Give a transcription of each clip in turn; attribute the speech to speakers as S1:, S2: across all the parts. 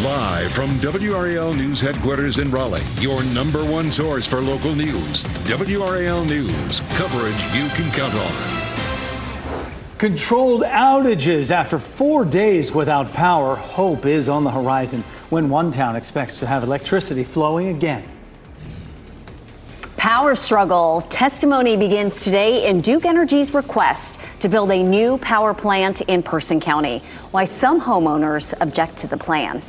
S1: Live from WRAL News Headquarters in Raleigh, your number one source for local news. WRAL News, coverage you can count on.
S2: Controlled outages after 4 days without power. Hope is on the horizon when one town expects to have electricity flowing again.
S3: Power struggle. Testimony begins today in Duke Energy's request to build a new power plant in Person County. Why some homeowners object to the plan.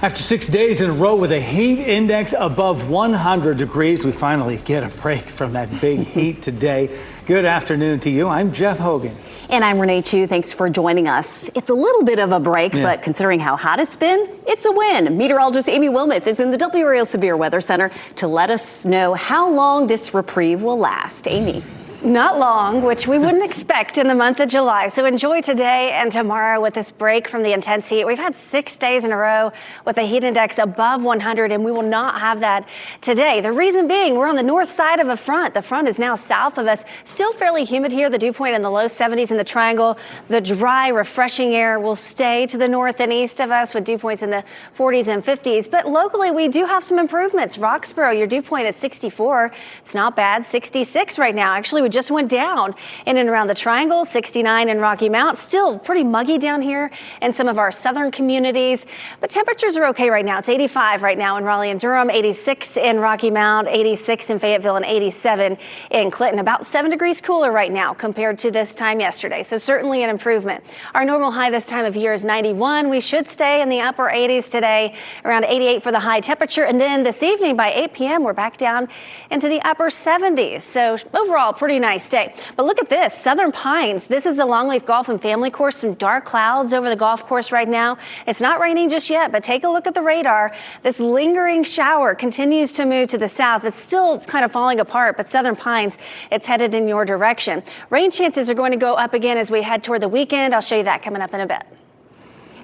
S2: After 6 days in a row with a heat index above 100 degrees, we finally get a break from that big heat today. Good afternoon to you. I'm Jeff Hogan.
S3: And I'm Renee Chu. Thanks for joining us. It's a little bit of a break, but considering how hot it's been, it's a win. Meteorologist Amy Wilmoth is in the WRAL Severe Weather Center to let us know how long this reprieve will last. Amy.
S4: Not long, which we wouldn't expect in the month of July. So enjoy today and tomorrow with this break from the intense heat. We've had 6 days in a row with a heat index above 100, and we will not have that today. The reason being, we're on the north side of a front. The front is now south of us. Still fairly humid here. The dew point in the low 70s in the triangle. The dry, refreshing air will stay to the north and east of us with dew points in the 40s and 50s. But locally, we do have some improvements. Roxborough, your dew point is 64. It's not bad. 66 right now. Actually, we just went down in and around the triangle. 69 in Rocky Mount. Still pretty muggy down here in some of our southern communities, but temperatures are okay right now. It's 85 right now in Raleigh and Durham, 86 in Rocky Mount, 86 in Fayetteville, and 87 in Clinton. About 7 degrees cooler right now compared to this time yesterday, so certainly an improvement. Our normal high this time of year is 91. We should stay in the upper 80s today, around 88 for the high temperature, and then this evening by 8 p.m. we're back down into the upper 70s. So overall, pretty nice day. But look at this, Southern Pines. This is the Longleaf Golf and Family Course. Some dark clouds over the golf course right now. It's not raining just yet, but take a look at the radar. This lingering shower continues to move to the south. It's still kind of falling apart, but Southern Pines, it's headed in your direction. Rain chances are going to go up again as we head toward the weekend. I'll show you that coming up in a bit.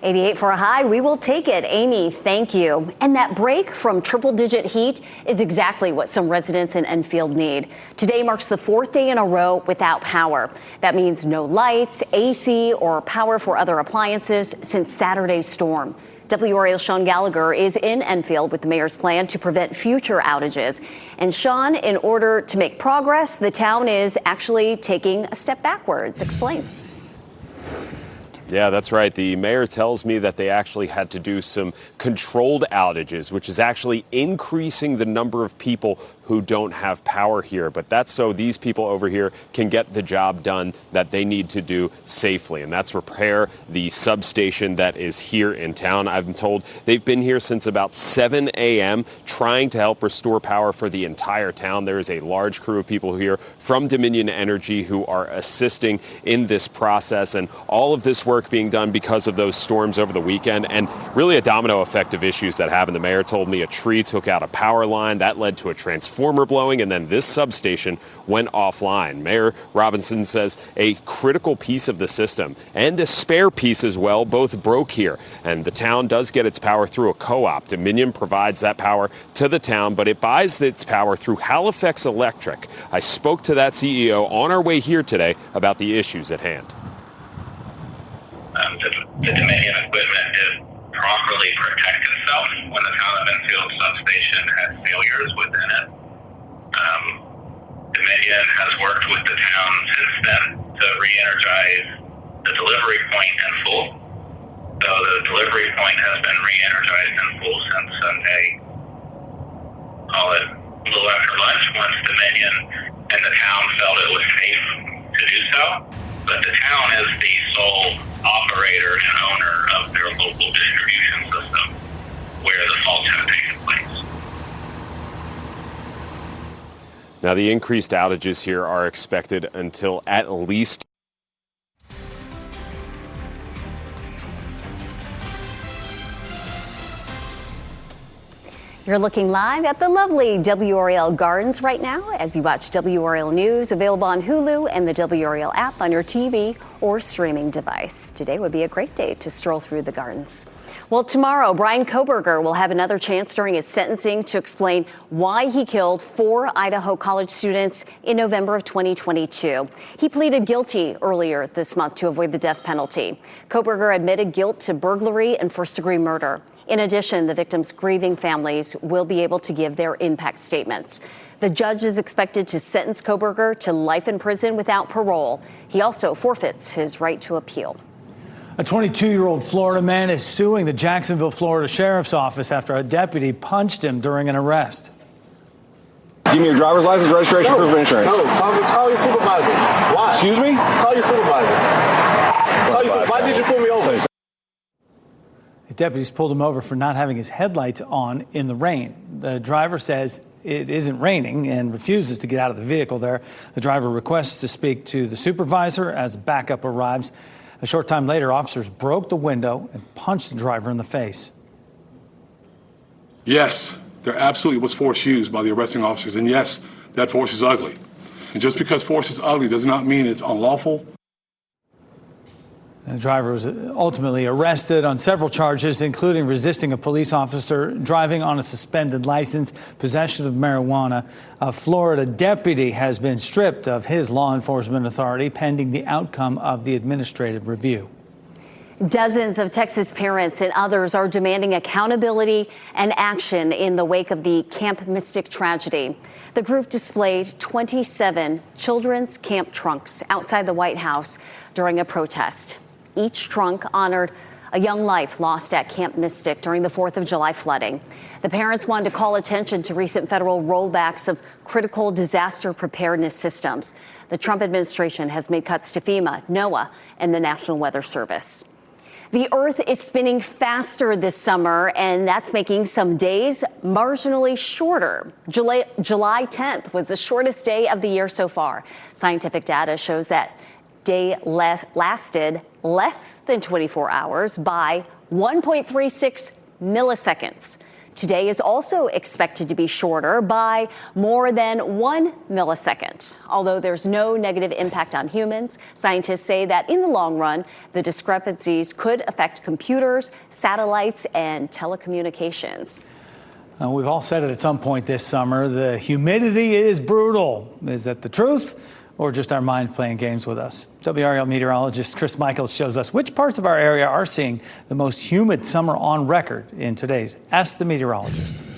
S3: 88 for a high. We will take it. Amy, thank you. And that break from triple-digit heat is exactly what some residents in Enfield need. Today marks the 4th day in a row without power. That means no lights, AC, or power for other appliances since Saturday's storm. WRAL's Sean Gallagher is in Enfield with the mayor's plan to prevent future outages. And Sean, in order to make progress, the town is actually taking a step backwards. Explain.
S5: Yeah, that's right. The mayor tells me that they actually had to do some controlled outages, which is actually increasing the number of people who don't have power here. But that's so these people over here can get the job done that they need to do safely. And that's repair the substation that is here in town. I've been told they've been here since about 7 a.m. trying to help restore power for the entire town. There is a large crew of people here from Dominion Energy who are assisting in this process, and all of this work being done because of those storms over the weekend and really a domino effect of issues that happened. The mayor told me a tree took out a power line that led to a transformer blowing, and then this substation went offline. Mayor Robinson says a critical piece of the system and a spare piece as well both broke here, and the town does get its power through a co-op. Dominion provides that power to the town, but it buys its power through Halifax Electric. I spoke to that CEO on our way here today about the issues at hand.
S6: The Dominion equipment did properly protect itself when the town of Enfield substation had failures within it. Dominion has worked with the town since then to re-energize the delivery point in full. So the delivery point has been re-energized in full since Sunday. Call it a little after lunch once Dominion and the town felt it was safe to do so. But the town is the sole operator and owner of their local distribution system where the faults have taken place.
S5: Now, the increased outages here are expected until at least
S3: You're looking live at the lovely WRAL Gardens right now as you watch WRAL News, available on Hulu and the WRAL app on your TV or streaming device. Today would be a great day to stroll through the gardens. Well, tomorrow, Bryan Kohberger will have another chance during his sentencing to explain why he killed 4 Idaho college students in November of 2022. He pleaded guilty earlier this month to avoid the death penalty. Kohberger admitted guilt to burglary and first-degree murder. In addition, the victims' grieving families will be able to give their impact statements. The judge is expected to sentence Kohberger to life in prison without parole. He also forfeits his right to appeal.
S2: A 22-year-old Florida man is suing the Jacksonville, Florida Sheriff's Office after a deputy punched him during an arrest.
S7: Give me your driver's license, registration, proof of insurance.
S8: No, call your supervisor. Why?
S7: Excuse me?
S8: Call your supervisor. Why did you pull me over?
S2: The deputies pulled him over for not having his headlights on in the rain. The driver says it isn't raining and refuses to get out of the vehicle there. The driver requests to speak to the supervisor as backup arrives. A short time later, officers broke the window and punched the driver in the face.
S9: Yes, there absolutely was force used by the arresting officers, and yes, that force is ugly. And just because force is ugly does not mean it's unlawful.
S2: The driver was ultimately arrested on several charges, including resisting a police officer, driving on a suspended license, possession of marijuana. A Florida deputy has been stripped of his law enforcement authority pending the outcome of the administrative review.
S3: Dozens of Texas parents and others are demanding accountability and action in the wake of the Camp Mystic tragedy. The group displayed 27 children's camp trunks outside the White House during a protest. Each trunk honored a young life lost at Camp Mystic during the 4th of July flooding. The parents wanted to call attention to recent federal rollbacks of critical disaster preparedness systems. The Trump administration has made cuts to FEMA, NOAA, and the National Weather Service. The Earth is spinning faster this summer, and that's making some days marginally shorter. July 10th was the shortest day of the year so far. Scientific data shows that day lasted less than 24 hours by 1.36 milliseconds. Today is also expected to be shorter by more than 1 millisecond. Although there's no negative impact on humans, scientists say that in the long run, the discrepancies could affect computers, satellites, and telecommunications.
S2: We've all said it at some point this summer. The humidity is brutal. Is that the truth, or just our mind playing games with us? WRAL meteorologist Chris Michaels shows us which parts of our area are seeing the most humid summer on record in today's Ask the Meteorologist.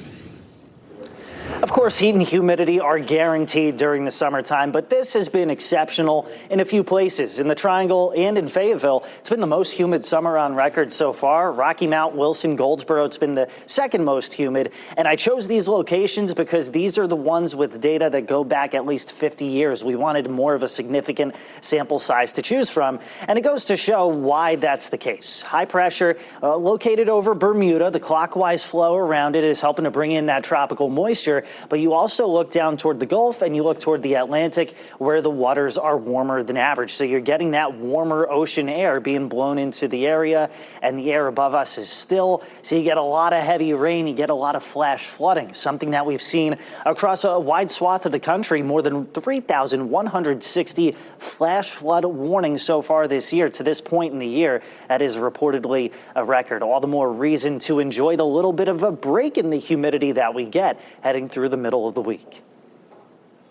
S10: Of course, heat and humidity are guaranteed during the summertime, but this has been exceptional in a few places. In the Triangle and in Fayetteville, it's been the most humid summer on record so far. Rocky Mount, Wilson, Goldsboro, it's been the second most humid. And I chose these locations because these are the ones with data that go back at least 50 years. We wanted more of a significant sample size to choose from. And it goes to show why that's the case. High pressure located over Bermuda, the clockwise flow around it is helping to bring in that tropical moisture. But you also look down toward the Gulf and you look toward the Atlantic where the waters are warmer than average. So you're getting that warmer ocean air being blown into the area, and the air above us is still. So you get a lot of heavy rain, you get a lot of flash flooding, something that we've seen across a wide swath of the country. More than 3,160 flash flood warnings so far this year. To this point in the year, that is reportedly a record. All the more reason to enjoy the little bit of a break in the humidity that we get heading through the middle of the week.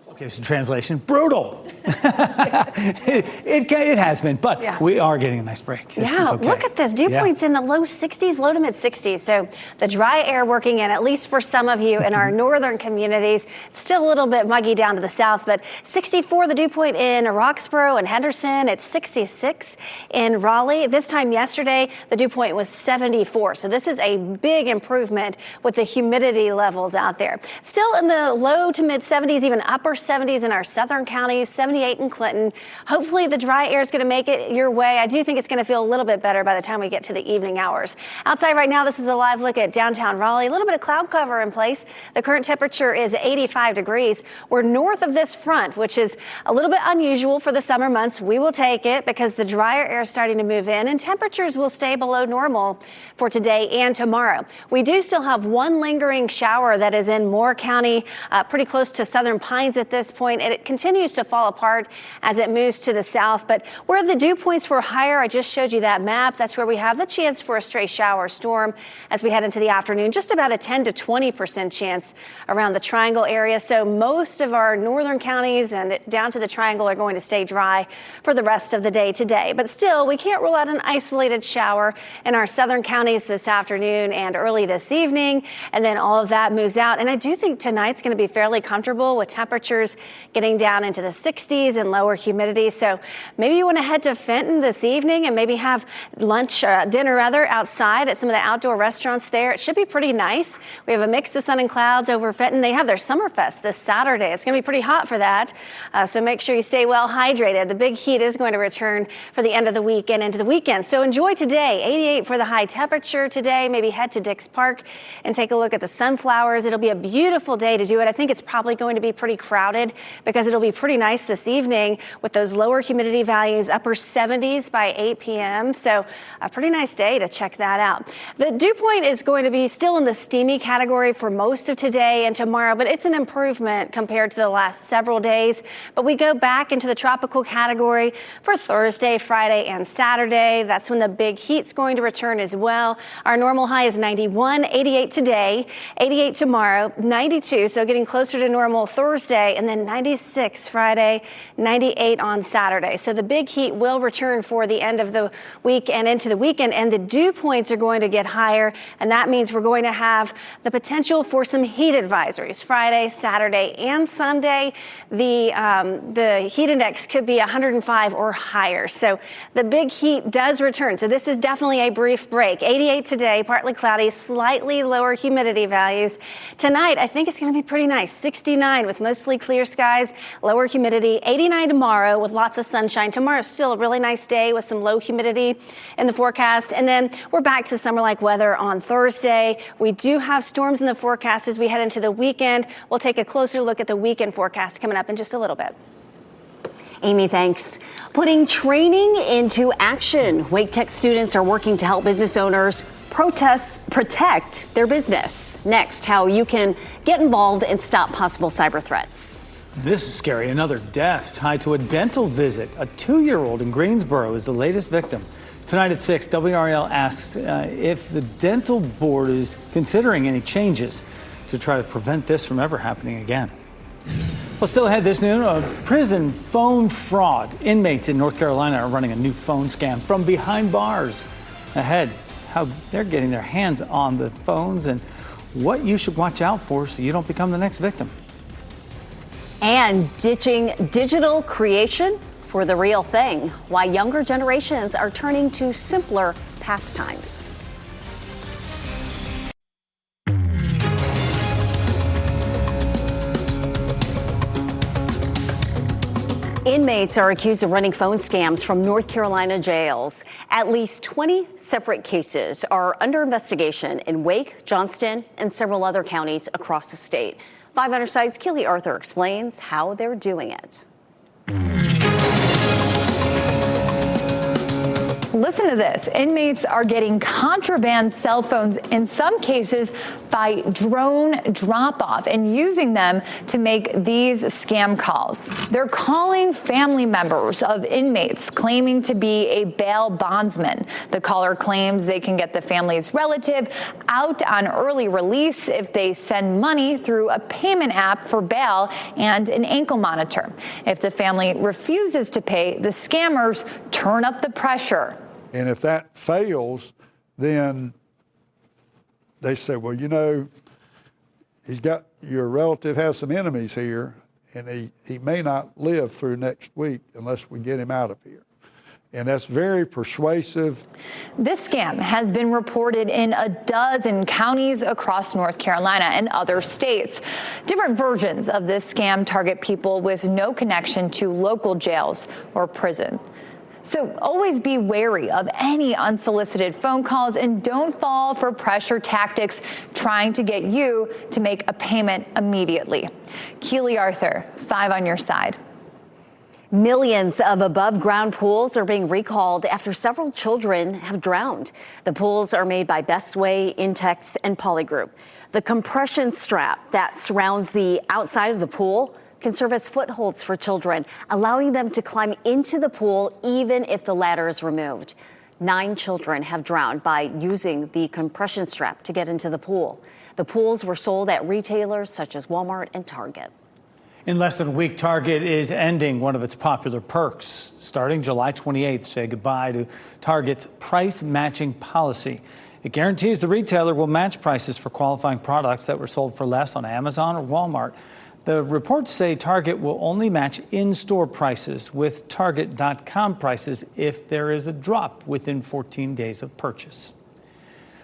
S2: Okay, so translation, brutal. it has been, but we are getting a nice break. This is okay.
S4: Look at this. Dew points in the low 60s, low to mid 60s. So the dry air working in, at least for some of you in our northern communities. It's still a little bit muggy down to the south, but 64 the dew point in Roxborough and Henderson. It's 66 in Raleigh. This time yesterday, the dew point was 74. So this is a big improvement with the humidity levels out there. Still in the low to mid 70s, even upper 70s in our southern counties, 78 in Clinton. Hopefully the dry air is going to make it your way. I do think it's going to feel a little bit better by the time we get to the evening hours. Outside right now, this is a live look at downtown Raleigh. A little bit of cloud cover in place. The current temperature is 85 degrees. We're north of this front, which is a little bit unusual for the summer months. We will take it because the drier air is starting to move in and temperatures will stay below normal for today and tomorrow. We do still have one lingering shower that is in Moore County, pretty close to Southern Pines at this point, and it continues to fall apart as it moves to the south. But where the dew points were higher, I just showed you that map. That's where we have the chance for a stray shower or storm as we head into the afternoon. Just about a 10 to 20% chance around the Triangle area. So most of our northern counties and down to the Triangle are going to stay dry for the rest of the day today. But still, we can't rule out an isolated shower in our southern counties this afternoon and early this evening. And then all of that moves out. And I do think tonight's going to be fairly comfortable with temperatures getting down into the 60s and lower humidity. So maybe you want to head to Fenton this evening and maybe have lunch, dinner rather, outside at some of the outdoor restaurants there. It should be pretty nice. We have a mix of sun and clouds over Fenton. They have their Summerfest this Saturday. It's going to be pretty hot for that. So make sure you stay well hydrated. The big heat is going to return for the end of the week and into the weekend. So enjoy today. 88 for the high temperature today. Maybe head to Dix Park and take a look at the sunflowers. It'll be a beautiful day to do it. I think it's probably going to be pretty crowded because it'll be pretty nice this evening with those lower humidity values, upper 70s by 8 p.m. So a pretty nice day to check that out. The dew point is going to be still in the steamy category for most of today and tomorrow, but it's an improvement compared to the last several days. But we go back into the tropical category for Thursday, Friday, and Saturday. That's when the big heat's going to return as well. Our normal high is 91, 88 today, 88 tomorrow, 92, so getting closer to normal Thursday, and then 96 Friday, 98 on Saturday. So the big heat will return for the end of the week and into the weekend, and the dew points are going to get higher, and that means we're going to have the potential for some heat advisories Friday, Saturday, and Sunday. The heat index could be 105 or higher. So the big heat does return. So this is definitely a brief break. 88 today, partly cloudy, slightly lower humidity values. Tonight, I think it's going to be pretty nice. 69 with mostly clear skies, lower humidity. 89 tomorrow with lots of sunshine. Tomorrow's still a really nice day with some low humidity in the forecast. And then we're back to summer-like weather on Thursday. We do have storms in the forecast as we head into the weekend. We'll take a closer look at the weekend forecast coming up in just a little bit.
S3: Amy, thanks. Putting training into action. Wake Tech students are working to help business owners protect their business. Next, how you can get involved and stop possible cyber threats.
S2: This is scary. Another death tied to a dental visit. A 2-year-old in Greensboro is the latest victim. Tonight at 6, WRAL asks if the dental board is considering any changes to try to prevent this from ever happening again. Well, still ahead this noon, a prison phone fraud. Inmates in North Carolina are running a new phone scam from behind bars. Ahead, how they're getting their hands on the phones and what you should watch out for so you don't become the next victim.
S3: And ditching digital creation for the real thing. Why younger generations are turning to simpler pastimes. Inmates are accused of running phone scams from North Carolina jails. At least 20 separate cases are under investigation in Wake, Johnston, and several other counties across the state. 5 Underside's Keely Arthur explains how they're doing it.
S11: Listen to this. Inmates are getting contraband cell phones, in some cases by drone drop-off, and using them to make these scam calls. They're calling family members of inmates claiming to be a bail bondsman. The caller claims they can get the family's relative out on early release if they send money through a payment app for bail and an ankle monitor. If the family refuses to pay, the scammers turn up the pressure.
S12: And if that fails, then they say, well, you know, your relative has some enemies here, and he may not live through next week unless we get him out of here. And that's very persuasive.
S11: This scam has been reported in a dozen counties across North Carolina and other states. Different versions of this scam target people with no connection to local jails or prison. So always be wary of any unsolicited phone calls and don't fall for pressure tactics trying to get you to make a payment immediately. Keely Arthur, 5 on your side.
S3: Millions of above-ground pools are being recalled after several children have drowned. The pools are made by Bestway, Intex, and Polygroup. The compression strap that surrounds the outside of the pool can serve as footholds for children, allowing them to climb into the pool even if the ladder is removed. 9 children have drowned by using the compression strap to get into the pool. The pools were sold at retailers such as Walmart and Target.
S2: In less than a week, Target is ending one of its popular perks. Starting July 28th, say goodbye to Target's price matching policy. It guarantees the retailer will match prices for qualifying products that were sold for less on Amazon or Walmart. The reports say Target will only match in-store prices with Target.com prices if there is a drop within 14 days of purchase.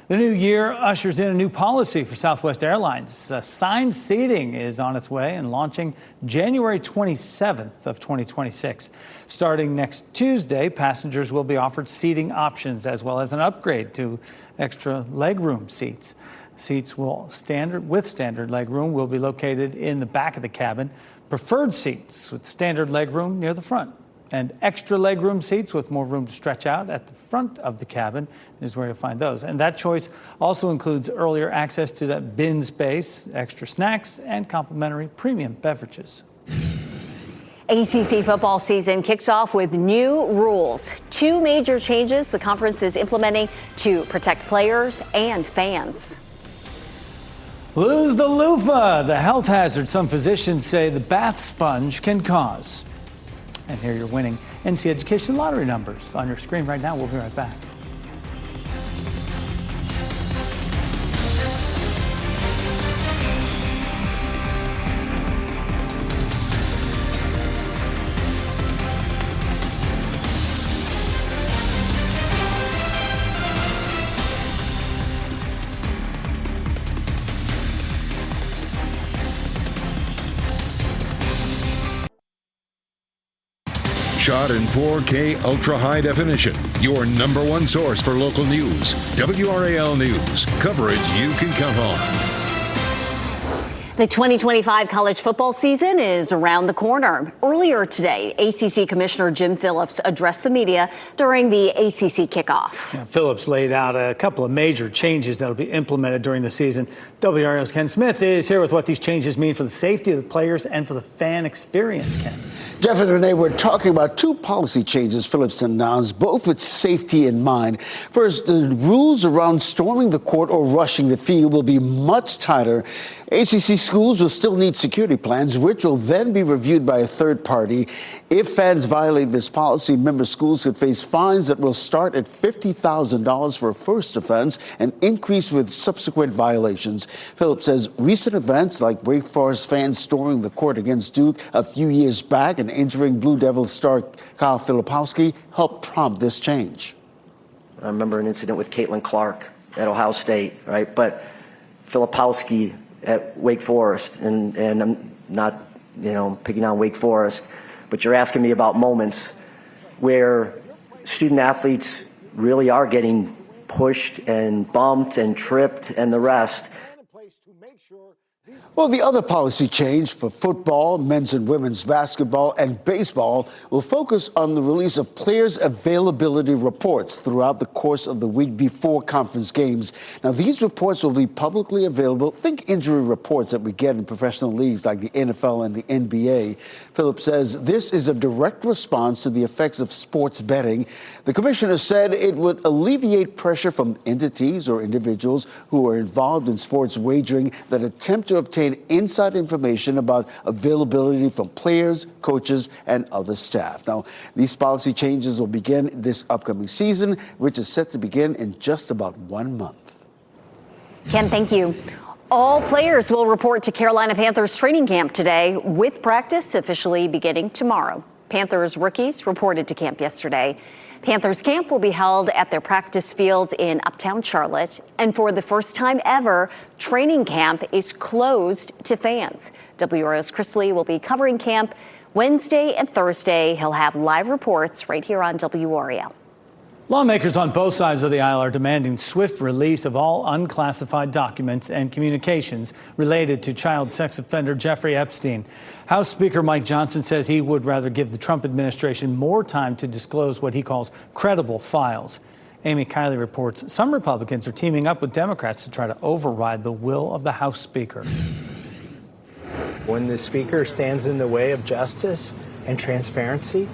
S2: The new year ushers in a new policy for Southwest Airlines. Assigned seating is on its way and launching January 27th of 2026. Starting next Tuesday, passengers will be offered seating options as well as an upgrade to extra legroom seats. Seats with standard legroom will be located in the back of the cabin. Preferred seats with standard legroom near the front. And extra legroom seats with more room to stretch out at the front of the cabin is where you'll find those. And that choice also includes earlier access to that bin space, extra snacks, and complimentary premium beverages.
S3: ACC football season kicks off with new rules. 2 major changes the conference is implementing to protect players and fans.
S2: Lose the loofah, the health hazard some physicians say the bath sponge can cause. And here you're winning NC Education lottery numbers on your screen right now. We'll be right back.
S1: Shot in 4K ultra high definition. Your number 1 source for local news. WRAL News. Coverage you can count on.
S3: The 2025 college football season is around the corner. Earlier today, ACC Commissioner Jim Phillips addressed the media during the ACC kickoff.
S2: Yeah, Phillips laid out a couple of major changes that will be implemented during the season. WRAL's Ken Smith is here with what these changes mean for the safety of the players and for the fan experience, Ken.
S13: Jeff and Renee, we're talking about 2 policy changes Phillips announced, both with safety in mind. First, the rules around storming the court or rushing the field will be much tighter. ACC schools will still need security plans, which will then be reviewed by a third party. If fans violate this policy, member schools could face fines that will start at $50,000 for a first offense and increase with subsequent violations. Phillips says recent events like Wake Forest fans storming the court against Duke a few years back and injuring Blue Devils star Kyle Filipowski helped prompt this change.
S14: I remember an incident with Caitlin Clark at Ohio State, right? But Filipowski at Wake Forest, and I'm not, picking on Wake Forest, but you're asking me about moments where student athletes really are getting pushed and bumped and tripped and the rest.
S13: Well, the other policy change for football, men's and women's basketball, and baseball will focus on the release of players' availability reports throughout the course of the week before conference games. Now, these reports will be publicly available. Think injury reports that we get in professional leagues like the NFL and the NBA. Phillips says this is a direct response to the effects of sports betting. The commissioner said it would alleviate pressure from entities or individuals who are involved in sports wagering that attempt to obtain inside information about availability from players, coaches, and other staff. Now, these policy changes will begin this upcoming season, which is set to begin in just about 1 month.
S3: Ken, thank you. All players will report to Carolina Panthers training camp today, with practice officially beginning tomorrow. Panthers rookies reported to camp yesterday. Panthers camp will be held at their practice fields in Uptown Charlotte. And for the first time ever, training camp is closed to fans. WRAL's Chris Lee will be covering camp Wednesday and Thursday. He'll have live reports right here on WRAL.
S2: Lawmakers on both sides of the aisle are demanding swift release of all unclassified documents and communications related to child sex offender Jeffrey Epstein. House Speaker Mike Johnson says he would rather give the Trump administration more time to disclose what he calls credible files. Amy Kiley reports some Republicans are teaming up with Democrats to try to override the will of the House Speaker.
S15: When the Speaker stands in the way of justice and transparency,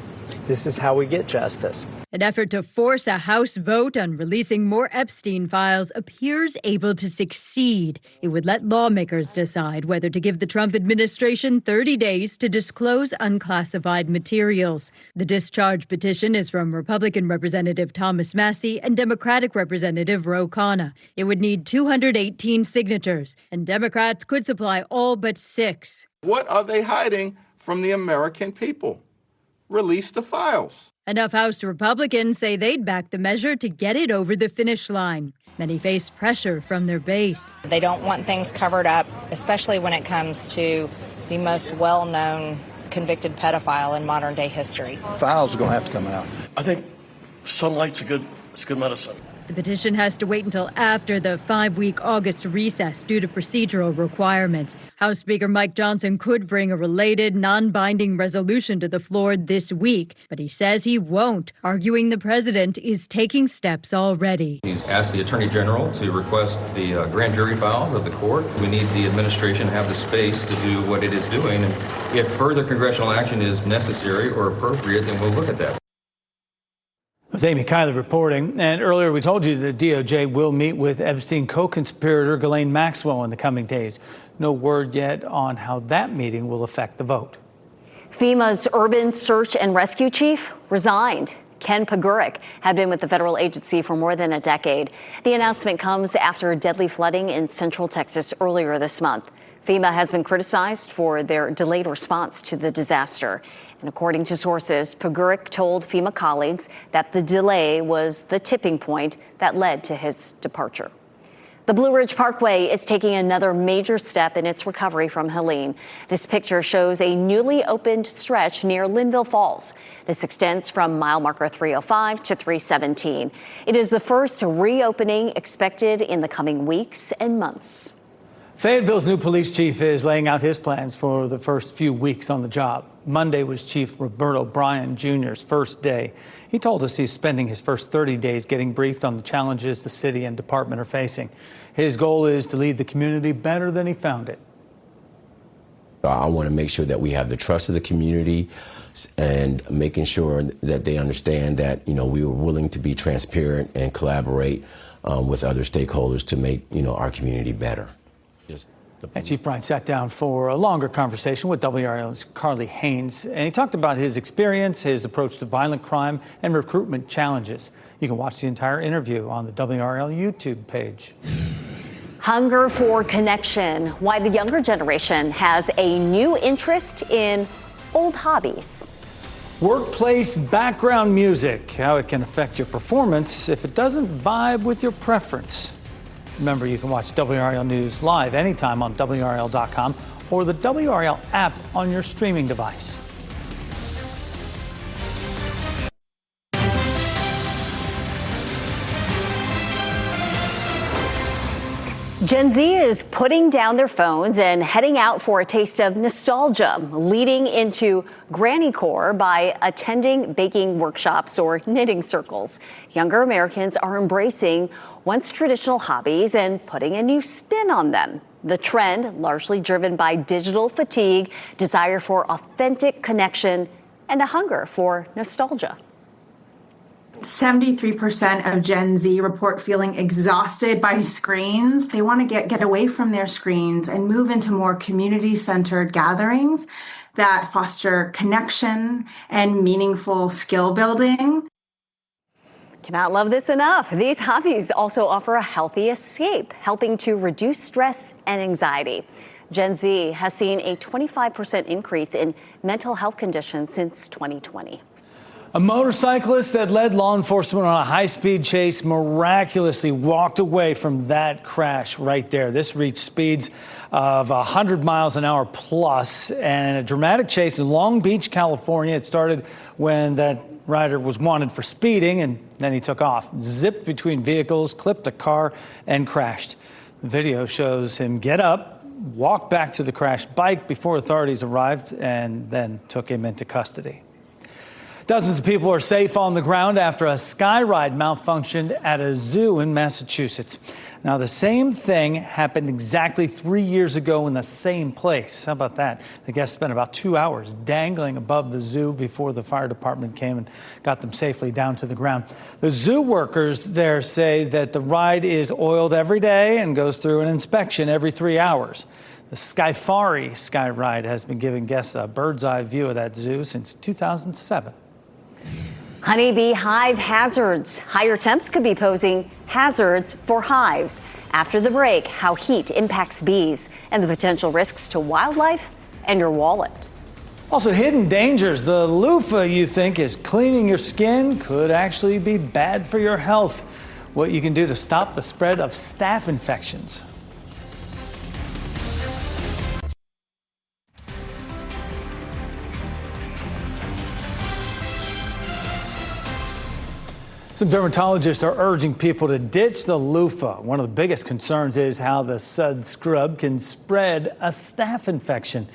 S15: this is how we get justice.
S16: An effort to force a House vote on releasing more Epstein files appears able to succeed. It would let lawmakers decide whether to give the Trump administration 30 days to disclose unclassified materials. The discharge petition is from Republican Representative Thomas Massey and Democratic Representative Ro Khanna. It would need 218 signatures, and Democrats could supply all but 6.
S17: What are they hiding from the American people? Release the files.
S16: Enough House Republicans say they'd back the measure to get it over the finish line. Many face pressure from their base.
S18: They don't want things covered up, especially when it comes to the most well-known convicted pedophile in modern day history.
S19: Files are going to have to come out. I think sunlight's good medicine.
S16: The petition has to wait until after the 5-week August recess due to procedural requirements. House Speaker Mike Johnson could bring a related, non-binding resolution to the floor this week, but he says he won't, arguing the president is taking steps already.
S20: He's asked the Attorney General to request the grand jury files of the court. We need the administration to have the space to do what it is doing, and if further congressional action is necessary or appropriate, then we'll look at that.
S2: It was Amy Kiley reporting. And earlier we told you the DOJ will meet with Epstein co-conspirator Ghislaine Maxwell in the coming days. No word yet on how that meeting will affect the vote.
S3: FEMA's urban search and rescue chief resigned. Ken Pagurek had been with the federal agency for more than a decade. The announcement comes after deadly flooding in central Texas earlier this month. FEMA has been criticized for their delayed response to the disaster. And according to sources, Pagurek told FEMA colleagues that the delay was the tipping point that led to his departure. The Blue Ridge Parkway is taking another major step in its recovery from Helene. This picture shows a newly opened stretch near Linville Falls. This extends from mile marker 305 to 317. It is the first reopening expected in the coming weeks and months.
S2: Fayetteville's new police chief is laying out his plans for the first few weeks on the job. Monday was Chief Roberto Bryan Jr.'s first day. He told us he's spending his first 30 days getting briefed on the challenges the city and department are facing. His goal is to leave the community better than he found it.
S21: I want to make sure that we have the trust of the community and making sure that they understand that, we are willing to be transparent and collaborate with other stakeholders to make, our community better.
S2: And Chief Bryan sat down for a longer conversation with WRAL's Carly Haynes, and he talked about his experience, his approach to violent crime, and recruitment challenges. You can watch the entire interview on the WRAL YouTube page.
S3: Hunger for connection. Why the younger generation has a new interest in old hobbies.
S2: Workplace background music. How it can affect your performance if it doesn't vibe with your preference. Remember, you can watch WRAL News live anytime on WRAL.com or the WRAL app on your streaming device.
S3: Gen Z is putting down their phones and heading out for a taste of nostalgia, leading into Granny Core by attending baking workshops or knitting circles. Younger Americans are embracing once traditional hobbies and putting a new spin on them. The trend, largely driven by digital fatigue, desire for authentic connection, and a hunger for nostalgia.
S22: 73% of Gen Z report feeling exhausted by screens. They want to get away from their screens and move into more community-centered gatherings that foster connection and meaningful skill building.
S3: Cannot love this enough. These hobbies also offer a healthy escape, helping to reduce stress and anxiety. Gen Z has seen a 25% increase in mental health conditions since 2020.
S2: A motorcyclist that led law enforcement on a high-speed chase miraculously walked away from that crash right there. This reached speeds of 100 miles an hour plus, and a dramatic chase in Long Beach, California. It started when that rider was wanted for speeding, and then he took off, zipped between vehicles, clipped a car, and crashed. The video shows him get up, walk back to the crashed bike before authorities arrived, and then took him into custody. Dozens of people are safe on the ground after a sky ride malfunctioned at a zoo in Massachusetts. Now, the same thing happened exactly 3 years ago in the same place. How about that? The guests spent about 2 hours dangling above the zoo before the fire department came and got them safely down to the ground. The zoo workers there say that the ride is oiled every day and goes through an inspection every 3 hours. The Skyfari Sky Ride has been giving guests a bird's eye view of that zoo since 2007.
S3: Honeybee hive hazards. Higher temps could be posing hazards for hives. After the break, how heat impacts bees and the potential risks to wildlife and your wallet.
S2: Also, hidden dangers. The loofah you think is cleaning your skin could actually be bad for your health. What you can do to stop the spread of staph infections. Some dermatologists are urging people to ditch the loofah. One of the biggest concerns is how the Sud scrub can spread a staph infection.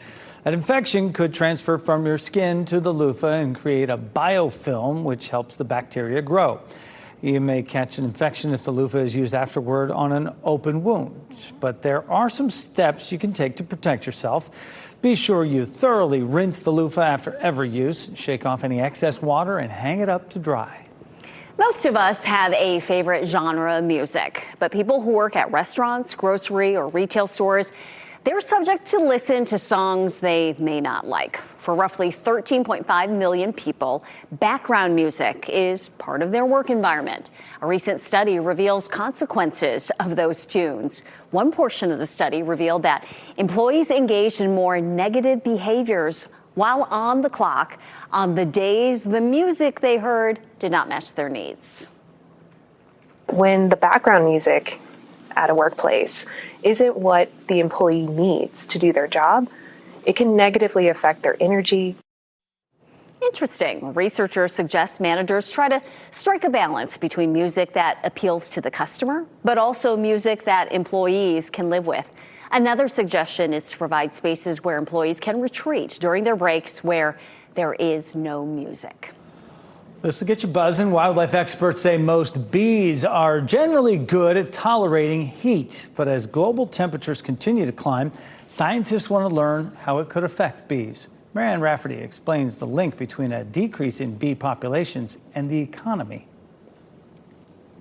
S2: That infection could transfer from your skin to the loofah and create a biofilm, which helps the bacteria grow. You may catch an infection if the loofah is used afterward on an open wound. But there are some steps you can take to protect yourself. Be sure you thoroughly rinse the loofah after every use, shake off any excess water, and hang it up to dry.
S3: Most of us have a favorite genre of music, but people who work at restaurants, grocery, or retail stores, they're subject to listen to songs they may not like. For roughly 13.5 million people, background music is part of their work environment. A recent study reveals consequences of those tunes. One portion of the study revealed that employees engaged in more negative behaviors while on the clock on the days the music they heard did not match their needs.
S5: When the background music at a workplace isn't what the employee needs to do their job, it can negatively affect their energy.
S3: Interesting. Researchers suggest managers try to strike a balance between music that appeals to the customer, but also music that employees can live with. Another suggestion is to provide spaces where employees can retreat during their breaks where there is no music.
S2: This will get you buzzing. Wildlife experts say most bees are generally good at tolerating heat. But as global temperatures continue to climb, scientists want to learn how it could affect bees. Marianne Rafferty explains the link between a decrease in bee populations and the economy.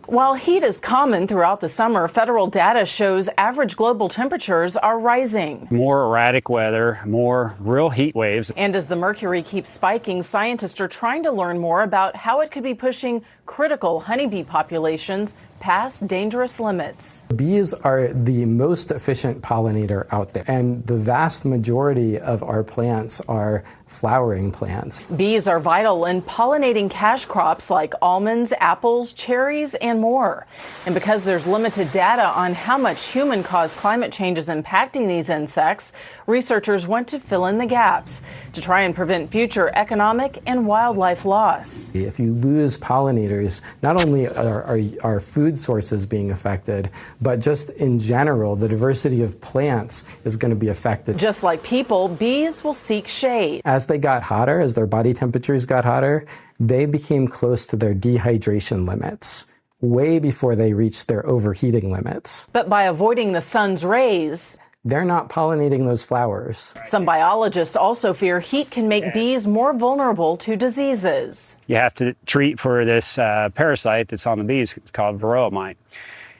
S6: While heat is common throughout the summer, federal data shows average global temperatures are rising.
S23: More erratic weather, more real heat waves.
S6: And as the mercury keeps spiking, scientists are trying to learn more about how it could be pushing critical honeybee populations past dangerous limits.
S15: Bees are the most efficient pollinator out there, and the vast majority of our plants are flowering plants.
S6: Bees are vital in pollinating cash crops like almonds, apples, cherries, and more. And because there's limited data on how much human-caused climate change is impacting these insects, researchers want to fill in the gaps to try and prevent future economic and wildlife loss.
S15: If you lose pollinators, not only are our food sources being affected, but just in general, the diversity of plants is going to be affected.
S6: Just like people, bees will seek shade.
S15: As they got hotter, as their body temperatures got hotter, they became close to their dehydration limits, way before they reached their overheating limits.
S6: But by avoiding the sun's rays,
S15: they're not pollinating those flowers.
S6: Some biologists also fear heat can make bees more vulnerable to diseases.
S23: You have to treat for this parasite that's on the bees. It's called WRAL mite.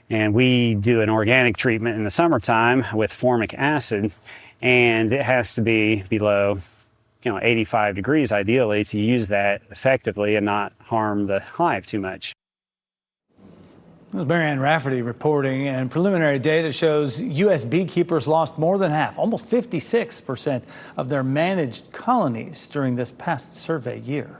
S23: And we do an organic treatment in the summertime with formic acid, and it has to be below 85 degrees ideally to use that effectively and not harm the hive too much.
S2: This is Marianne Rafferty reporting, and preliminary data shows U.S. beekeepers lost more than half, almost 56% of their managed colonies during this past survey year.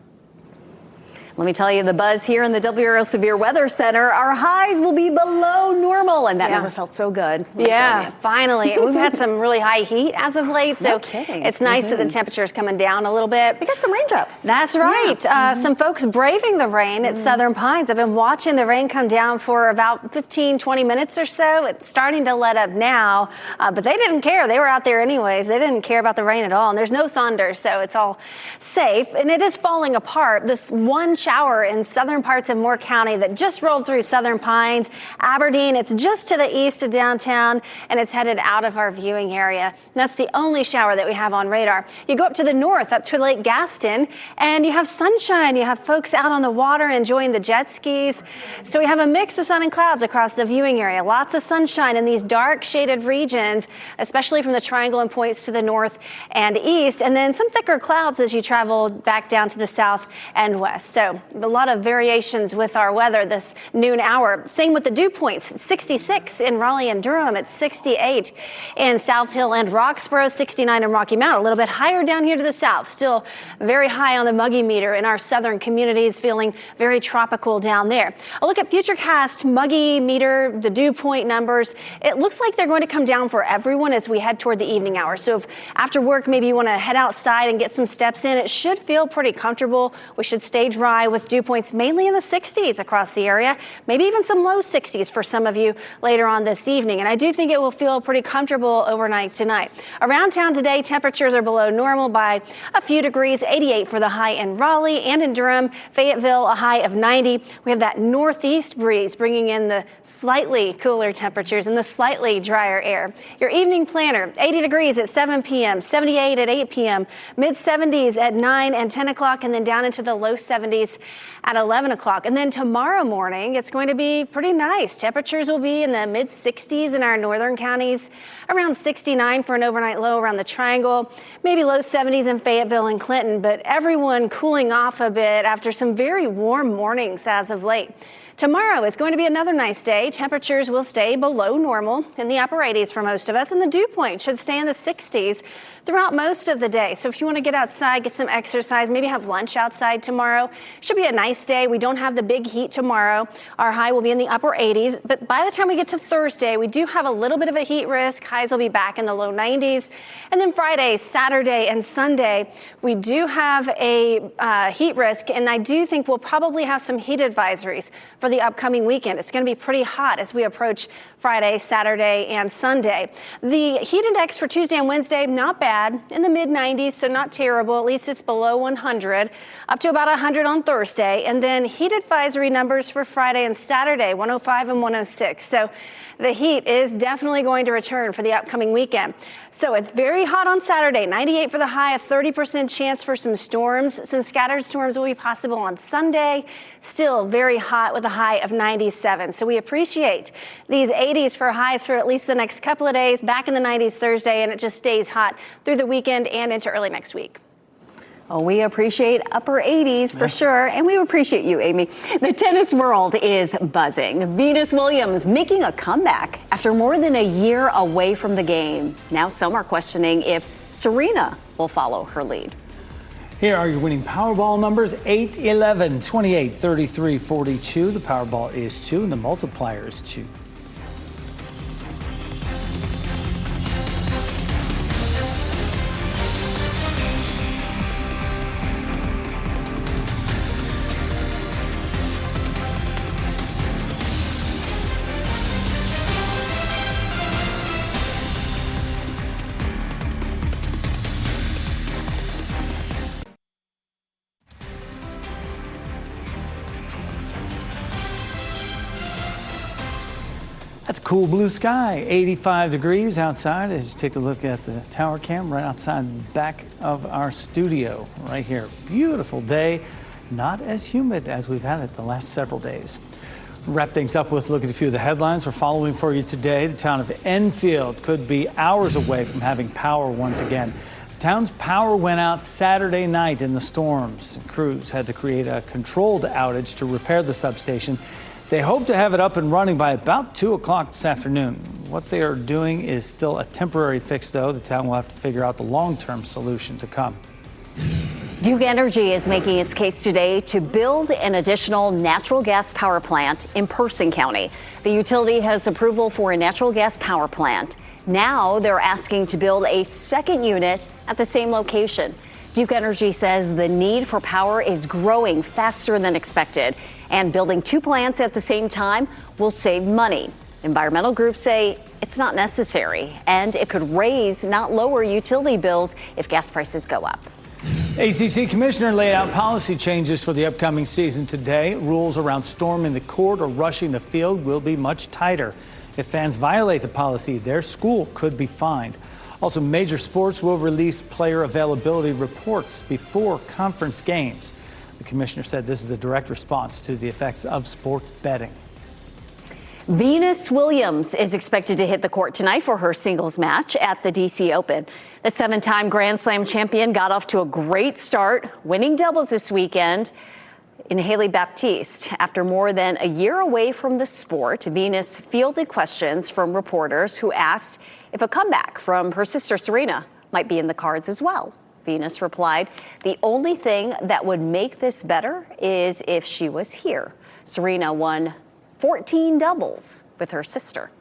S3: Let me tell you the buzz here in the WRAL Severe Weather Center. Our highs will be below normal, and that never felt so good.
S4: Yeah, finally. We've had some really high heat as of late, so it's nice that the temperature is coming down a little bit.
S3: We got some raindrops.
S4: That's right. Some folks braving the rain at Southern Pines. I've been watching the rain come down for about 15, 20 minutes or so. It's starting to let up now, but they didn't care. They were out there anyways. They didn't care about the rain at all, and there's no thunder, so it's all safe. And it is falling apart. This one shower in southern parts of Moore County that just rolled through Southern Pines, Aberdeen. It's just to the east of downtown, and it's headed out of our viewing area. And that's the only shower that we have on radar. You go up to the north, up to Lake Gaston, and you have sunshine. You have folks out on the water enjoying the jet skis. So we have a mix of sun and clouds across the viewing area. Lots of sunshine in these dark shaded regions, especially from the Triangle and points to the north and east, and then some thicker clouds as you travel back down to the south and west. So a lot of variations with our weather this noon hour. Same with the dew points, 66 in Raleigh and Durham. It's 68 in South Hill and Roxborough, 69 in Rocky Mount. A little bit higher down here to the south. Still very high on the muggy meter in our southern communities, feeling very tropical down there. A look at Futurecast muggy meter, the dew point numbers. It looks like they're going to come down for everyone as we head toward the evening hours. So if after work maybe you want to head outside and get some steps in, it should feel pretty comfortable. We should stay dry with dew points mainly in the 60s across the area, maybe even some low 60s for some of you later on this evening. And I do think it will feel pretty comfortable overnight tonight. Around town today, temperatures are below normal by a few degrees, 88 for the high in Raleigh and in Durham, Fayetteville, a high of 90. We have that northeast breeze bringing in the slightly cooler temperatures and the slightly drier air. Your evening planner, 80 degrees at 7 p.m., 78 at 8 p.m., mid 70s at 9 and 10 o'clock, and then down into the low 70s at 11 o'clock. And then tomorrow morning, it's going to be pretty nice. Temperatures will be in the mid 60s in our northern counties, around 69 for an overnight low around the Triangle, maybe low 70s in Fayetteville and Clinton, but everyone cooling off a bit after some very warm mornings as of late. Tomorrow is going to be another nice day. Temperatures will stay below normal in the upper 80s for most of us, and the dew point should stay in the 60s throughout most of the day. So if you want to get outside, get some exercise, maybe have lunch outside tomorrow, should be a nice day. We don't have the big heat tomorrow. Our high will be in the upper 80s, but by the time we get to Thursday, we do have a little bit of a heat risk. Highs will be back in the low 90s. And then Friday, Saturday, and Sunday, we do have a heat risk, and I do think we'll probably have some heat advisories for the upcoming weekend. It's going to be pretty hot as we approach Friday, Saturday, and Sunday. The heat index for Tuesday and Wednesday, not bad, in the mid 90s, so not terrible. At least it's below 100, up to about 100 on Thursday. And then heat advisory numbers for Friday and Saturday, 105 and 106. So the heat is definitely going to return for the upcoming weekend. So it's very hot on Saturday, 98 for the high, a 30% chance for some storms. Some scattered storms will be possible on Sunday. Still very hot with a high of 97. So we appreciate these 80s for highs for at least the next couple of days, back in the 90s Thursday, and it just stays hot through the weekend and into early next week.
S3: Oh, we appreciate upper 80s for sure, and we appreciate you, Amy. The tennis world is buzzing. Venus Williams making a comeback after more than a year away from the game. Now some are questioning if Serena will follow her lead.
S2: Here are your winning Powerball numbers: 8, 11, 28, 33, 42. The Powerball is 2, and the multiplier is 2. That's cool blue sky, 85 degrees outside as you take a look at the tower cam right outside the back of our studio right here. Beautiful day, not as humid as we've had it the last several days. Wrap things up with a look at a few of the headlines we're following for you today. The town of Enfield could be hours away from having power once again. The town's power went out Saturday night in the storms. Crews had to create a controlled outage to repair the substation. They hope to have it up and running by about 2 o'clock this afternoon. What they are doing is still a temporary fix, though. The town will have to figure out the long-term solution to come.
S3: Duke Energy is making its case today to build an additional natural gas power plant in Person County. The utility has approval for a natural gas power plant. Now they're asking to build a second unit at the same location. Duke Energy says the need for power is growing faster than expected, and building two plants at the same time will save money. Environmental groups say it's not necessary, and it could raise, not lower, utility bills if gas prices go up.
S2: ACC Commissioner laid out policy changes for the upcoming season today. Rules around storming the court or rushing the field will be much tighter. If fans violate the policy, their school could be fined. Also, major sports will release player availability reports before conference games. The commissioner said this is a direct response to the effects of sports betting.
S3: Venus Williams is expected to hit the court tonight for her singles match at the DC Open. The 7-time Grand Slam champion got off to a great start, winning doubles this weekend in Haley Baptiste. After more than a year away from the sport, Venus fielded questions from reporters who asked if a comeback from her sister Serena might be in the cards as well. Venus replied, "The only thing that would make this better is if she was here." Serena won 14 doubles with her sister.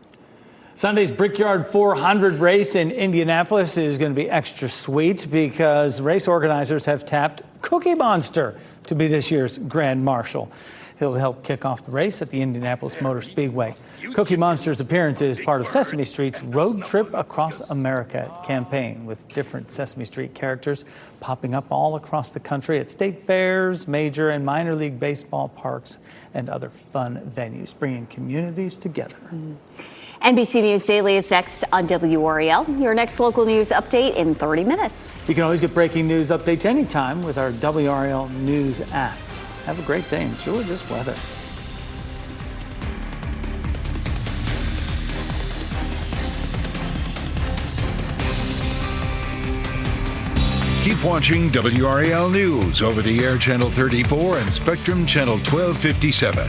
S2: Sunday's Brickyard 400 race in Indianapolis is going to be extra sweet because race organizers have tapped Cookie Monster to be this year's Grand Marshal. He'll help kick off the race at the Indianapolis Motor Speedway. Cookie Monster's appearance is part of Sesame Street's Road Trip Across America campaign, with different Sesame Street characters popping up all across the country at state fairs, major and minor league baseball parks, and other fun venues, bringing communities together.
S3: NBC News Daily is next on WRAL. Your next local news update in 30 minutes.
S2: You can always get breaking news updates anytime with our WRAL News app. Have a great day. Enjoy this weather.
S1: Keep watching WRAL News over the air Channel 34 and Spectrum Channel 1257.